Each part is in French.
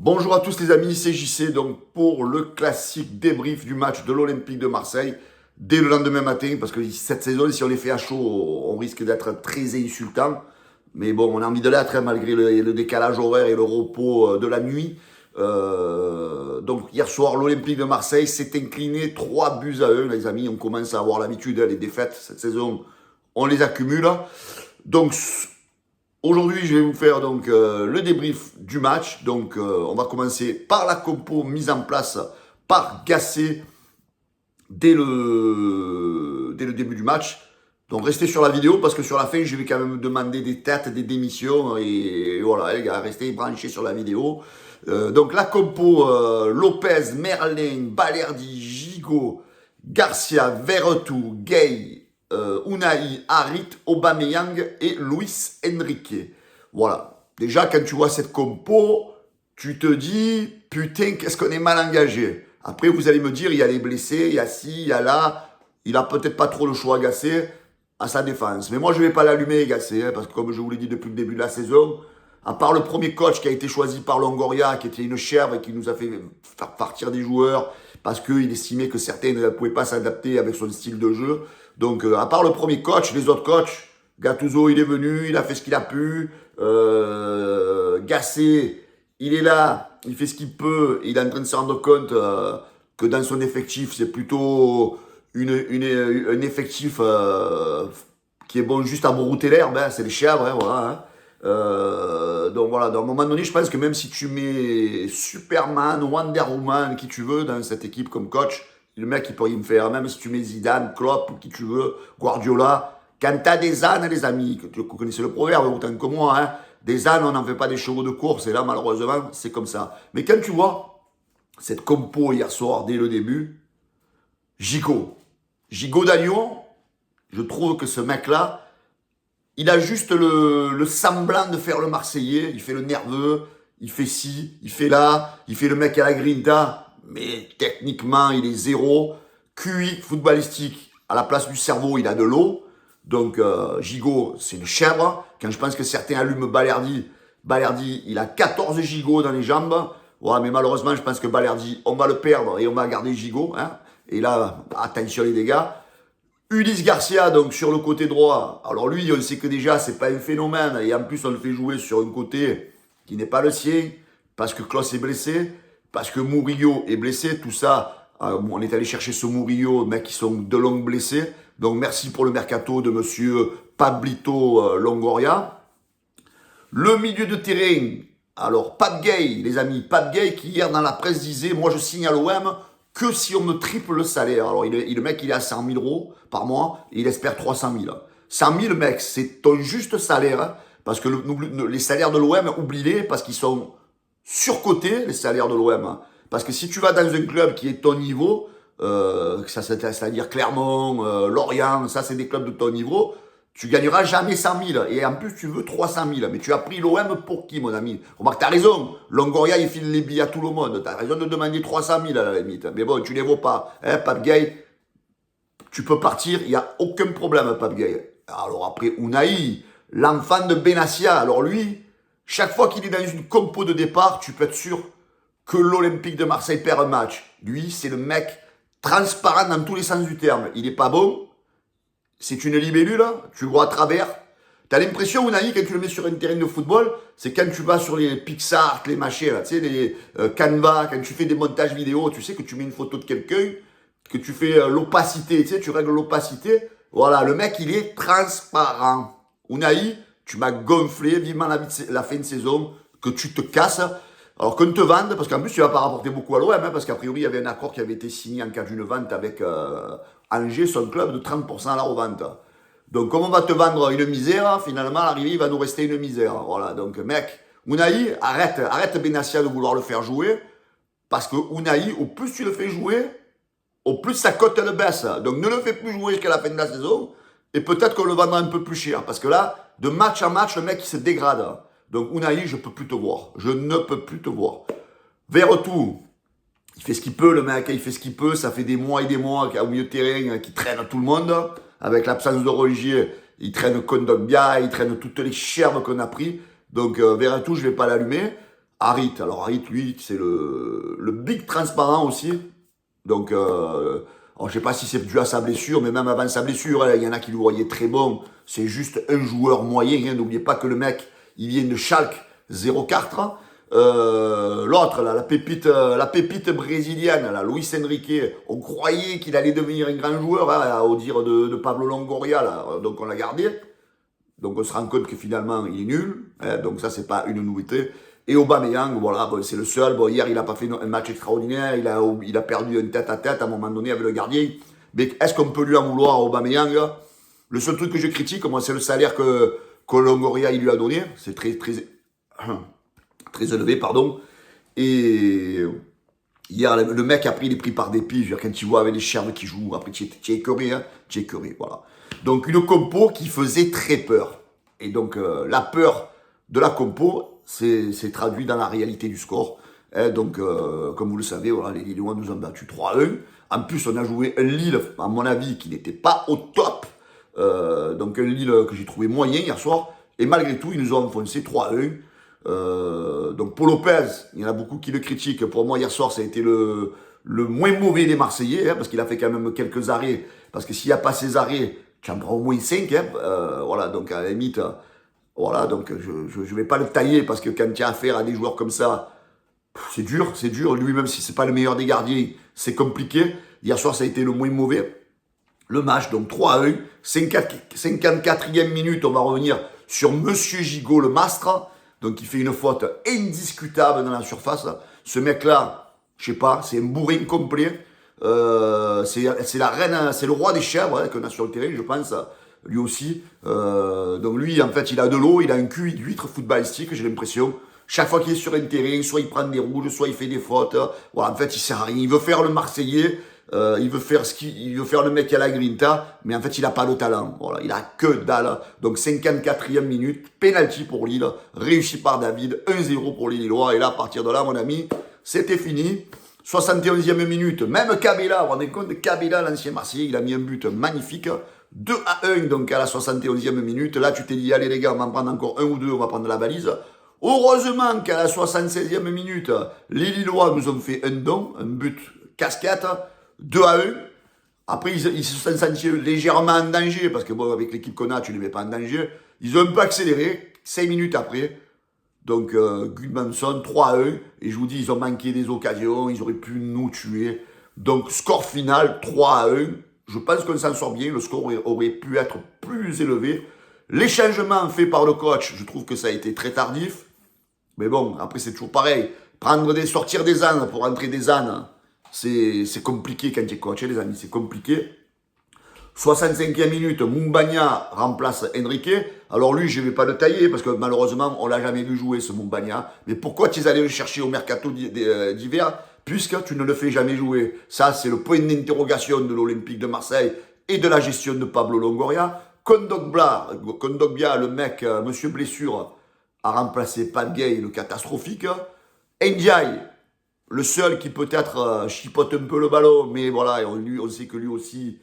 Bonjour à tous les amis, c'est JC donc pour le classique débrief du match de l'Olympique de Marseille dès le lendemain matin parce que cette saison, si on les fait à chaud, on risque d'être très insultant. Mais bon, on a envie de l'être malgré le décalage horaire et le repos de la nuit. Donc hier soir, l'Olympique de Marseille s'est incliné 3 buts à 1, les amis. On commence à avoir l'habitude, les défaites cette saison, on les accumule. Donc aujourd'hui, je vais vous faire donc le débrief du match. Donc, on va commencer par la compo mise en place par Gasset dès le début du match. Donc, restez sur la vidéo parce que sur la fin, je vais quand même demander des têtes, des démissions. Et voilà, les gars, restez branchés sur la vidéo. Donc, la compo Lopez, Merlin, Balerdi, Gigot, Garcia, Verretou, Gay, Unai, Harit, Aubameyang et Luis Enrique. Voilà. Déjà, quand tu vois cette compo, tu te dis, putain, qu'est-ce qu'on est mal engagé. Après, vous allez me dire, il y a les blessés, il y a ci, il y a là. Il a peut-être pas trop le choix, Gasset, à sa défense. Mais moi, je vais pas l'allumer, Gasset, parce que comme je vous l'ai dit depuis le début de la saison, à part le premier coach qui a été choisi par Longoria, qui était une chèvre et qui nous a fait faire partir des joueurs parce qu'il estimait que certains ne pouvaient pas s'adapter avec son style de jeu. Donc, à part le premier coach, les autres coachs, Gattuso, il est venu, il a fait ce qu'il a pu. Gasset, il est là, il fait ce qu'il peut. Il est en train de se rendre compte que dans son effectif, c'est plutôt un effectif qui est bon juste à brouter l'herbe. Hein, c'est les chèvres, hein, voilà. Hein. Donc voilà, donc à un moment donné, je pense que même si tu mets Superman, Wonder Woman, qui tu veux, dans cette équipe comme coach, le mec, il peut rien faire. Même si tu mets Zidane, Klopp, qui tu veux, Guardiola, quand t'as des ânes, les amis, vous connaissez le proverbe autant que moi, hein, des ânes, on n'en fait pas des chevaux de course, et là, malheureusement, c'est comme ça. Mais quand tu vois cette compo hier soir, dès le début, Gigot d'Agnon, je trouve que ce mec-là, il a juste le semblant de faire le Marseillais. Il fait le nerveux, il fait ci, il fait là, il fait le mec à la grinta. Mais techniquement, il est zéro. QI footballistique, à la place du cerveau, il a de l'eau. Donc, Gigot, c'est une chèvre. Quand je pense que certains allument Balerdi, il a 14 gigots dans les jambes. Ouais, mais malheureusement, je pense que Balerdi, on va le perdre et on va garder Gigot. Hein. Et là, attention les dégâts. Ulysse Garcia, donc sur le côté droit. Alors lui, on sait que déjà, c'est pas un phénomène. Et en plus, on le fait jouer sur un côté qui n'est pas le sien. Parce que Klose est blessé. Parce que Murillo est blessé. Tout ça, on est allé chercher ce Murillo, mecs qui sont de longue blessés. Donc merci pour le mercato de monsieur Pablito Longoria. Le milieu de terrain. Alors, Pape Gay, les amis. Pape Gay qui hier dans la presse disait, moi je signe à l'OM que si on me triple le salaire. Alors, le mec, il est à 100 000 euros par mois et il espère 300 000. 100 000, mec, c'est ton juste salaire. Hein, parce que les salaires de l'OM, oublie-les parce qu'ils sont surcotés, les salaires de l'OM. Hein. Parce que si tu vas dans un club qui est ton niveau, c'est-à-dire Clermont, Lorient, ça, c'est des clubs de ton niveau, tu gagneras jamais 100 000. Et en plus, tu veux 300 000. Mais tu as pris l'OM pour qui, mon ami? Remarque, t'as raison. Longoria, il file les billets à tout le monde. T'as raison de demander 300 000 à la limite. Mais bon, tu les vaux pas. Hein, Pape Gay, tu peux partir. Il n'y a aucun problème, Pape Gay. Alors après, Unai, l'enfant de Benassia. Alors lui, chaque fois qu'il est dans une compo de départ, tu peux être sûr que l'Olympique de Marseille perd un match. Lui, c'est le mec transparent dans tous les sens du terme. Il est pas bon. C'est une libellule, tu le vois à travers. T'as l'impression, Unai, quand tu le mets sur un terrain de football, c'est quand tu vas sur les Pixar, les machins, là, tu sais, les Canva, quand tu fais des montages vidéo, tu sais que tu mets une photo de quelqu'un, que tu fais l'opacité, tu sais, tu règles l'opacité. Voilà, le mec, il est transparent. Unai, tu m'as gonflé, vivement la fin de saison, que tu te casses. Alors qu'on te vende, parce qu'en plus, tu vas pas rapporter beaucoup à l'OM, hein, parce qu'a priori, il y avait un accord qui avait été signé en cas d'une vente avec Angers, son club, de 30% à la revente. Donc, comme on va te vendre une misère, finalement, à l'arrivée, il va nous rester une misère. Voilà, donc, mec, Unai, arrête Benassia de vouloir le faire jouer, parce que Unai, au plus tu le fais jouer, au plus sa cote, elle baisse. Donc, ne le fais plus jouer jusqu'à la fin de la saison, et peut-être qu'on le vendra un peu plus cher, parce que là, de match en match, le mec, il se dégrade. Donc, Unai, je peux plus te voir. Je ne peux plus te voir. Verretou, il fait ce qu'il peut, le mec, il fait ce qu'il peut. Ça fait des mois et des mois au milieu de terrain qui traîne tout le monde. Avec l'absence de Rongier, il traîne Kondogbia, il traîne toutes les chèvres qu'on a pris. Donc, Verretou, je ne vais pas l'allumer. Harit, alors Harit, lui, c'est le big transparent aussi. Donc, alors, je ne sais pas si c'est dû à sa blessure, mais même avant sa blessure, il y en a qui le voyaient très bon. C'est juste un joueur moyen. Hein. N'oubliez pas que le mec, il vient de Schalke 04. L'autre, là, la pépite brésilienne, là, Luis Enrique, on croyait qu'il allait devenir un grand joueur, hein, au dire de Pablo Longoria, là, donc on l'a gardé. Donc on se rend compte que finalement il est nul, hein, donc ça c'est pas une nouveauté. Et Aubameyang, voilà, bon, c'est le seul. Bon, hier il a pas fait un match extraordinaire, il a perdu un tête-à-tête à un moment donné avec le gardien. Mais est-ce qu'on peut lui en vouloir à Aubameyang? Le seul truc que je critique, moi, c'est le salaire que Longoria il lui a donné. C'est très élevé, pardon. Et hier, le mec, après, il est pris par des piges. Quand tu vois avec les Cherves qui jouent, après, tu es écœuré, hein. Tu es écœuré, voilà. Donc, une compo qui faisait très peur. Et donc, la peur de la compo, c'est traduit dans la réalité du score. Hein, donc, comme vous le savez, voilà, les Lillois nous ont battu 3-1. En plus, on a joué un Lille, à mon avis, qui n'était pas au top. Donc, un Lille que j'ai trouvé moyen hier soir. Et malgré tout, ils nous ont enfoncé 3-1. Donc Paul Lopez, il y en a beaucoup qui le critiquent. Pour moi, hier soir, ça a été le moins mauvais des Marseillais, hein, parce qu'il a fait quand même quelques arrêts. Parce que s'il n'y a pas ces arrêts, tu en prends au moins 5. Hein, voilà, donc à la limite, voilà, donc je vais pas le tailler, parce que quand tu as affaire à des joueurs comme ça, c'est dur, c'est dur. Lui-même, si c'est pas le meilleur des gardiens, c'est compliqué. Hier soir, ça a été le moins mauvais. Le match, donc 3-1, 54e minute, on va revenir sur Monsieur Gigot, le mastre. Donc il fait une faute indiscutable dans la surface. Ce mec-là, je sais pas, c'est un bourrin complet. C'est la reine, c'est le roi des chèvres, hein, qu'on a sur le terrain, je pense, lui aussi. Donc lui, en fait, il a de l'eau, il a un QI d'huître footballistique, j'ai l'impression. Chaque fois qu'il est sur un terrain, soit il prend des rouges, soit il fait des fautes. Voilà, en fait, il sert à rien. Il veut faire le Marseillais. Il veut faire le mec qui a la grinta, mais en fait il a pas le talent. Voilà, il a que dalle. Donc 54e minute, penalty pour Lille, réussi par David, 1-0 pour les Lillois. Et là, à partir de là, mon ami, c'était fini. 71e minute, même Kabila, vous vous rendez compte, Kabila, l'ancien Marseillais, il a mis un but magnifique. 2-1, donc à la 71e minute. Là, tu t'es dit, allez les gars, on va en prendre encore un ou deux, on va prendre la valise. Heureusement qu'à la 76e minute, les Lillois nous ont fait un don, un but casquette. 2-1. Après, ils se sont sentis légèrement en danger, parce que bon, avec l'équipe qu'on a, tu ne les mets pas en danger. Ils ont un peu accéléré, 5 minutes après. Donc, Gudmundsson, 3-1. Et je vous dis, ils ont manqué des occasions, ils auraient pu nous tuer. Donc, score final, 3-1. Je pense qu'on s'en sort bien, le score aurait pu être plus élevé. Les changements faits par le coach, je trouve que ça a été très tardif. Mais bon, après, c'est toujours pareil. Sortir des ânes pour entrer des ânes, c'est compliqué quand tu es coach, les amis, c'est compliqué. 65e minute, Mumbagna remplace Enrique. Alors lui, je ne vais pas le tailler, parce que malheureusement, on ne l'a jamais vu jouer, ce Mumbagna. Mais pourquoi tu es allé le chercher au mercato d'hiver, puisque tu ne le fais jamais jouer? Ça, c'est le point d'interrogation de l'Olympique de Marseille et de la gestion de Pablo Longoria. Kondogbia, le mec, monsieur Blessure, a remplacé Padgay, le catastrophique. Ndiaye, le seul qui peut-être chipote un peu le ballon, mais voilà, on sait que lui aussi,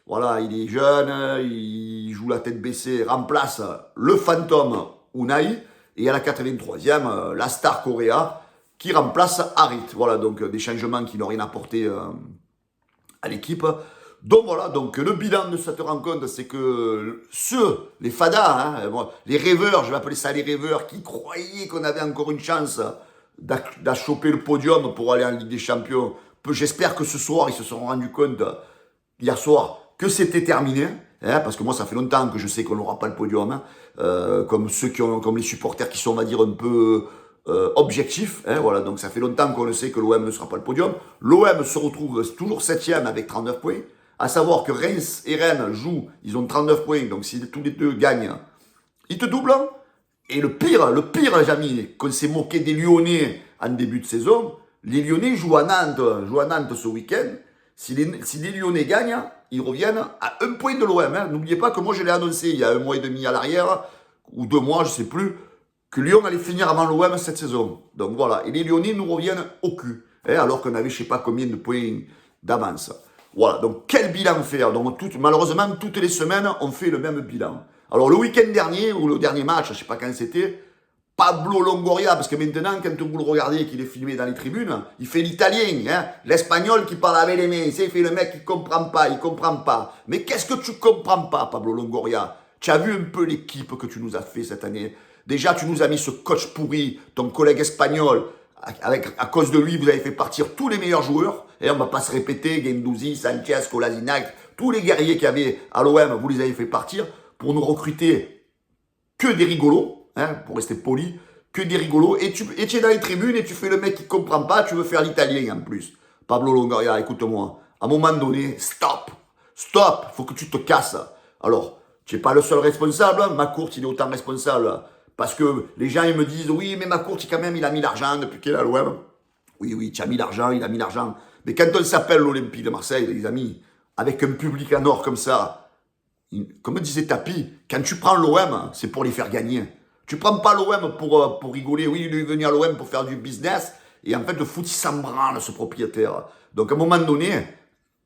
voilà, il est jeune, il joue la tête baissée, remplace le fantôme Unai, et à la 83e, la star Correa, qui remplace Harit. Voilà, donc des changements qui n'ont rien apporté à l'équipe. Donc voilà, donc le bilan de cette rencontre, c'est que les fadas, hein, les rêveurs, je vais appeler ça les rêveurs, qui croyaient qu'on avait encore une chance d'achoper le podium pour aller en Ligue des Champions. J'espère que ce soir, ils se sont rendus compte, hier soir, que c'était terminé. Hein, parce que moi, ça fait longtemps que je sais qu'on n'aura pas le podium. Hein, comme les supporters qui sont, on va dire, un peu objectifs. Hein, voilà, donc ça fait longtemps qu'on le sait que l'OM ne sera pas le podium. L'OM se retrouve toujours 7e avec 39 points. À savoir que Reims et Rennes jouent, ils ont 39 points. Donc si tous les deux gagnent, ils te doublent. Hein. Et le pire, les amis, qu'on s'est moqué des Lyonnais en début de saison, les Lyonnais jouent à Nantes ce week-end. Si les Lyonnais gagnent, ils reviennent à 1 point de l'OM. Hein. N'oubliez pas que moi, je l'ai annoncé il y a 1 mois et demi à l'arrière, ou 2 mois, je ne sais plus, que Lyon allait finir avant l'OM cette saison. Donc voilà, et les Lyonnais nous reviennent au cul, hein, alors qu'on avait je ne sais pas combien de points d'avance. Voilà, donc quel bilan faire? Donc malheureusement, toutes les semaines, on fait le même bilan. Alors le week-end dernier, ou le dernier match, je ne sais pas quand c'était, Pablo Longoria, parce que maintenant, quand vous le regardez qu'il est filmé dans les tribunes, il fait l'italien, hein, l'espagnol qui parle avec les mains, il fait le mec qui comprend pas, il comprend pas. Mais qu'est-ce que tu comprends pas, Pablo Longoria? Tu as vu un peu l'équipe que tu nous as fait cette année? Déjà, tu nous as mis ce coach pourri, ton collègue espagnol, à cause de lui, vous avez fait partir tous les meilleurs joueurs, et on va pas se répéter, Guendouzi, Sanchez, Kolasinac, tous les guerriers qu'il y avait à l'OM, vous les avez fait partir pour nous recruter que des rigolos, hein, pour rester poli, que des rigolos, et tu es dans les tribunes et tu fais le mec qui comprend pas, tu veux faire l'italien en plus. Pablo Longoria, écoute-moi, à un moment donné, stop, faut que tu te casses. Alors, tu n'es pas le seul responsable, Macourt, il est autant responsable, parce que les gens, ils me disent, oui, mais Macourt, quand même, il a mis l'argent depuis qu'il est à l'OM. Oui, tu as mis l'argent, il a mis l'argent. Mais quand on s'appelle l'Olympique de Marseille, les amis, avec un public en or comme ça, comme disait Tapi, quand tu prends l'OM, c'est pour les faire gagner. Tu prends pas l'OM pour rigoler. Oui, il est venu à l'OM pour faire du business. Et en fait, le foot, il s'en branle, ce propriétaire. Donc, à un moment donné,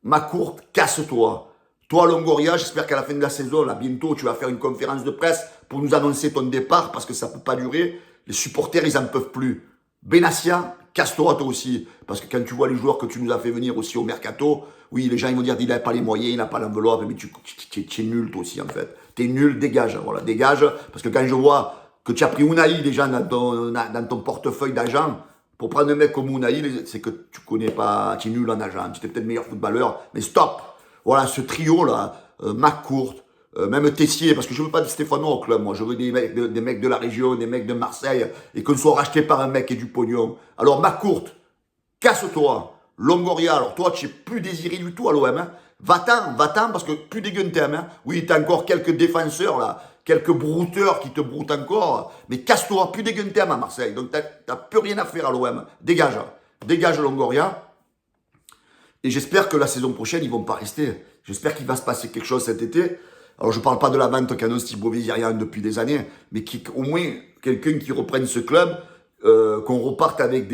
Macourt, casse-toi. Toi, Longoria, j'espère qu'à la fin de la saison, là, bientôt, tu vas faire une conférence de presse pour nous annoncer ton départ, parce que ça peut pas durer. Les supporters, ils en peuvent plus. Benassia, casse-toi toi aussi. Parce que quand tu vois les joueurs que tu nous as fait venir aussi au Mercato, oui, les gens ils vont dire qu'il n'a pas les moyens, il n'a pas l'enveloppe, mais tu es nul toi aussi en fait. Tu es nul, dégage, voilà, dégage. Parce que quand je vois que tu as pris Unai déjà dans ton portefeuille d'agent, pour prendre un mec comme Unai, c'est que tu connais pas, tu es nul en agent, tu es peut-être meilleur footballeur, mais stop. Voilà, ce trio-là, Macourt, même Tessier, parce que je veux pas de Stéphano au club, moi, je veux des mecs de la région, des mecs de Marseille, et qu'on soit racheté par un mec et du pognon. Alors, Macourt, casse-toi. Longoria, alors toi, tu n'es plus désiré du tout à l'OM. Hein. Va-t'en, parce que plus des gueuntèmes. Hein. Oui, tu as encore quelques défenseurs, là, quelques brouteurs qui te broutent encore, mais casse-toi, plus des gueuntèmes à Marseille. Donc, tu n'as plus rien à faire à l'OM. Dégage. Dégage Longoria. Et j'espère que la saison prochaine, ils vont pas rester. J'espère qu'il va se passer quelque chose cet été. Alors, je ne parle pas de la vente qu'annonce Thibaut Vizirian depuis des années, mais au moins quelqu'un qui reprenne ce club, qu'on reparte avec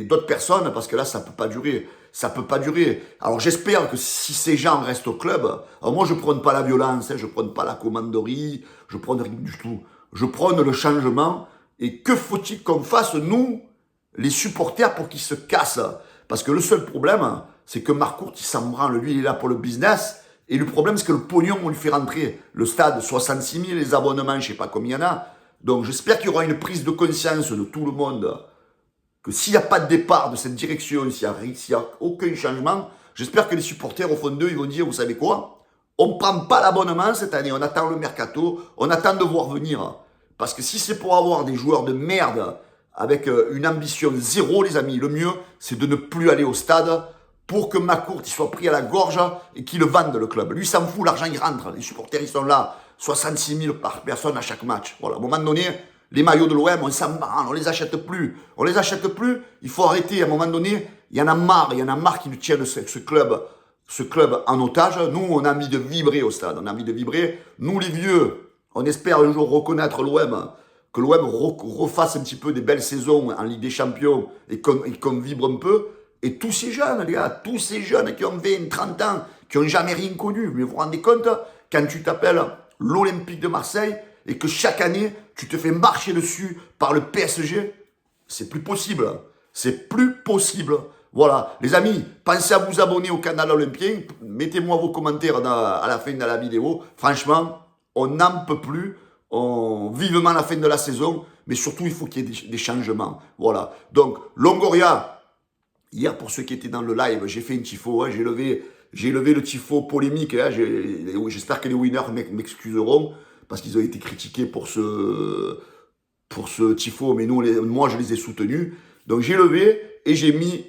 d'autres personnes, parce que là, ça peut pas durer. Ça peut pas durer. Alors, j'espère que si ces gens restent au club, alors moi, je prône pas la violence, hein, je prône pas la commanderie, je prône rien du tout. Je prône le changement. Et que faut-il qu'on fasse, nous, les supporters, pour qu'ils se cassent? Parce que le seul problème, c'est que Marcourt, il s'en branle. Lui, il est là pour le business. Et le problème, c'est que le pognon, on lui fait rentrer. Le stade, 66 000, les abonnements, je sais pas combien il y en a. Donc, j'espère qu'il y aura une prise de conscience de tout le monde, que s'il n'y a pas de départ de cette direction, s'il n'y a aucun changement, j'espère que les supporters, au fond d'eux, ils vont dire, vous savez quoi? On ne prend pas l'abonnement cette année, on attend le mercato, on attend de voir venir. Parce que si c'est pour avoir des joueurs de merde, avec une ambition zéro, les amis, le mieux, c'est de ne plus aller au stade, pour que Macourt il soit pris à la gorge et qu'il le vende le club. Lui, s'en fout, l'argent il rentre, les supporters ils sont là, 66 000 par personne à chaque match. Voilà, à un moment donné, les maillots de l'OM, on s'en branle, on les achète plus. On les achète plus, il faut arrêter. À un moment donné, il y en a marre qui nous tiennent ce club en otage. Nous, on a envie de vibrer au stade, on a envie de vibrer. Nous, les vieux, on espère un jour reconnaître l'OM, que l'OM refasse un petit peu des belles saisons en Ligue des Champions et qu'on vibre un peu. Et tous ces jeunes, les gars, tous ces jeunes qui ont 20, 30 ans, qui n'ont jamais rien connu, mais vous vous rendez compte, quand tu t'appelles l'Olympique de Marseille et que chaque année, tu te fais marcher dessus par le PSG, c'est plus possible. C'est plus possible. Voilà. Les amis, pensez à vous abonner au canal Olympien. Mettez-moi vos commentaires à la fin de la vidéo. Franchement, on n'en peut plus. Vivement la fin de la saison. Mais surtout, il faut qu'il y ait des changements. Voilà. Donc, Longoria, hier, pour ceux qui étaient dans le live, j'ai fait un tifo. Hein, j'ai levé le tifo polémique. Hein, j'espère que les winners m'excuseront. Parce qu'ils ont été critiqués pour ce tifo. Mais moi, je les ai soutenus. Donc, j'ai levé et j'ai mis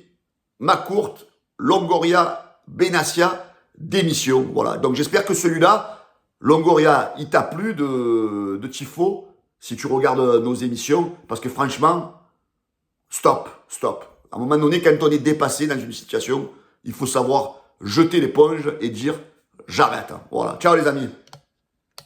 Macourt, Longoria, Benassia, démission. Voilà. Donc, j'espère que celui-là, Longoria, il t'a plu de tifo, si tu regardes nos émissions. Parce que franchement, stop. À un moment donné, quand on est dépassé dans une situation, il faut savoir jeter l'éponge et dire j'arrête. Voilà. Ciao les amis.